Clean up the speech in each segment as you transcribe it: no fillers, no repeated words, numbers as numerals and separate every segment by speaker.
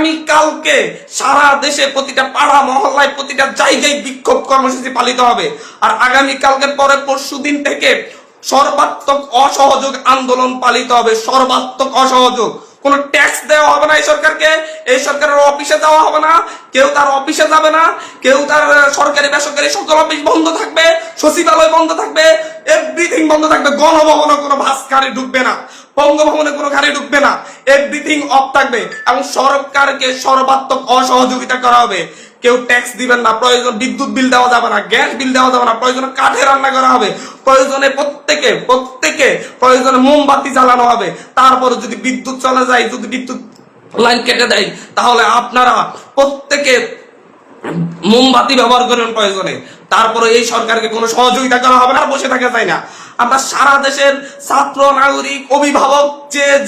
Speaker 1: আগামী কালকে সারা দেশে প্রতিটা পাড়া মহল্লায় প্রতিটা জায়গায় বিক্ষোভ কর্মসূচি পালিত হবে। আর আগামী কালকে পরে পরশুদিন থেকে সর্বাত্মক অসহযোগ আন্দোলন পালিত হবে। সর্বাত্মক অসহযোগ, কোনো ট্যাক্স দেওয়া হবে না এই সরকারকে, এই সরকারের অফিসে যাওয়া হবে না, কেউ তার অফিসে যাবে না, কেউ তার সরকারি বেসরকারি সকল অফিস বন্ধ থাকবে, সচিবালয় বন্ধ থাকবে, এভরিথিং বন্ধ থাকবে। গণভবনে কোনো বাস গাড়ি ঢুকবে না, বঙ্গভবনে কোনো গাড়ি ঢুকবে না, এভরিথিং অফ থাকবে। এবং সরকারকে সর্বাত্মক অসহযোগিতা করা হবে। কেউ ট্যাক্স দিবেন না, প্রয়োজন বিদ্যুৎ বিল দেওয়া যাবে না, গ্যাস বিল দেওয়া যাবে না, প্রয়োজনে কাঠে রান্না করা হবে, প্রয়োজনে প্রত্যেকে প্রয়োজনে মোমবাতি জ্বালানো হবে। তারপরে যদি বিদ্যুৎ চলে যায়, যদি বিদ্যুৎ লাইন কেটে দেয়, তাহলে আপনারা প্রত্যেকে মোমবাতি ব্যবহার করেন প্রয়োজনে। তারপরে এই সরকারকে কোনো সহযোগিতা করা হবে না, বসে থাকা যায় না। আমরা সারা দেশের ছাত্র, নাগরিক, অভিভাবক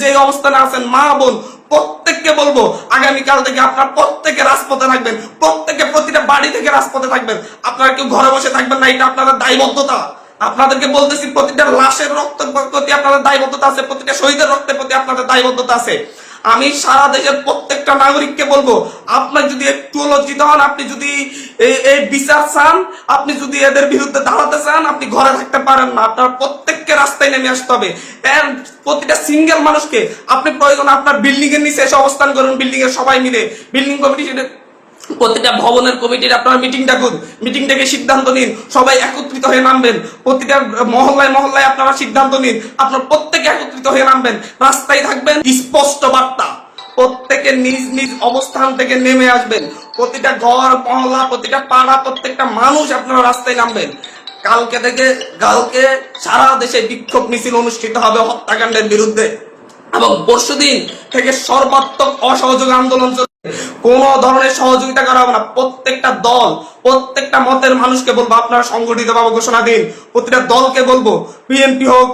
Speaker 1: যে অবস্থানে আছেন, মা বোন প্রত্যেককে বলবো, আগামীকাল থেকে আপনারা প্রত্যেকে রাজপথে থাকবেন, প্রত্যেকে প্রতিটা বাড়ি থেকে রাজপথে থাকবেন। আপনারা কেউ ঘরে বসে থাকবেন না, এটা আপনাদের দায়বদ্ধতা। আপনাদেরকে বলতেছি, প্রতিটা লাশের রক্তের প্রতি আপনাদের দায়বদ্ধতা আছে, প্রতিটা শহীদের রক্তের প্রতি আপনাদের দায়বদ্ধতা আছে। আমি সারা দেশের প্রত্যেকটা নাগরিককে বলবো, আপনার যদি একটু লজ্জিত হন, আপনি যদি এই বিচার চান, আপনি যদি এদের বিরুদ্ধে দাঁড়াতে চান, আপনি ঘরে থাকতে পারেন না। আপনার প্রত্যেককে রাস্তায় নেমে আসতে হবে। প্রতিটা সিঙ্গেল মানুষকে আপনি প্রয়োজন আপনার বিল্ডিং এর নিচে এসে অবস্থান করুন, বিল্ডিং এর সবাই মিলে, বিল্ডিং কমিটি, প্রতিটা ভবনের কমিটির আপনারা মিটিং ডাকুন, মিটিং ডেকে সিদ্ধান্ত নিন, সবাই একত্রিত হয়ে নামবেন। প্রতিটা মহল্লায় মহল্লায় আপনারা সিদ্ধান্ত নিন, আপনারা প্রত্যেকে একত্রিত হয়ে নামবেন, রাস্তায় থাকবেন। স্পষ্ট বার্তা, প্রত্যেকে নিজ নিজ অবস্থান থেকে নেমে আসবেন। প্রতিটা ঘর মহল্লা, প্রতিটা পাড়া, প্রত্যেকটা মানুষ আপনারা রাস্তায় নামবেন। কালকে সারা দেশে বিক্ষোভ মিছিল অনুষ্ঠিত হবে হত্যাকাণ্ডের বিরুদ্ধে, এবং পরশুদিন থেকে সর্বাত্মক অসহযোগ আন্দোলন চলবে। কোন ধরনের সহযোগিতা করা হবে না। প্রত্যেকটা দল, প্রত্যেকটা মতের মানুষকে বলবো, আপনারা সংগঠিত ভাবে ঘোষণা দিন। প্রতিটা দলকে বলবো, বিএনপি হোক,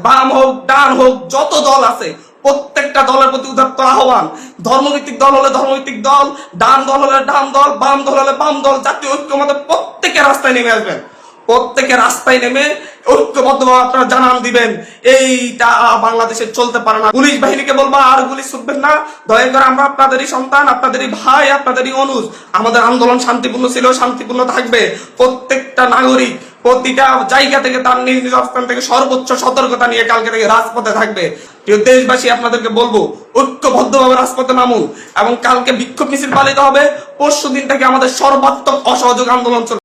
Speaker 1: বাম হোক, ডান হোক, যত দল আছে প্রত্যেকটা দলের প্রতি উদাত্ত আহ্বান। ধর্মভিত্তিক দল হলে ধর্মভিত্তিক দল, ডান দল হলে ডান দল, বাম দল হলে বাম দল, জাতীয় ঐক্যমতে প্রত্যেকে রাস্তায় নেমে আসবেন। প্রত্যেকে রাস্তায় নেমে ঐক্যবদ্ধভাবে আপনারা জানান দিবেন, এইটা বাংলাদেশে চলতে পারে না। পুলিশ বাহিনীকে বলবো, আর গুলি ছুটবেন না, দয়া করে। আমরা আপনাদেরই সন্তান, আপনাদেরই ভাই, আপনাদেরই অনুজ। আমাদের আন্দোলন শান্তিপূর্ণ ছিল, শান্তিপূর্ণ থাকবে। প্রত্যেকটা নাগরিক প্রতিটা জায়গা থেকে তার নিজ নিজ অবস্থান থেকে সর্বোচ্চ সতর্কতা নিয়ে কালকে থেকে রাজপথে থাকবে। প্রিয় দেশবাসী, আপনাদেরকে বলবো, ঐক্যবদ্ধভাবে রাজপথে নামুন, এবং কালকে বিক্ষোভ মিছিল পালিত হবে। পরশুদিন থেকে আমাদের সর্বাত্মক অসহযোগ আন্দোলন চলবে।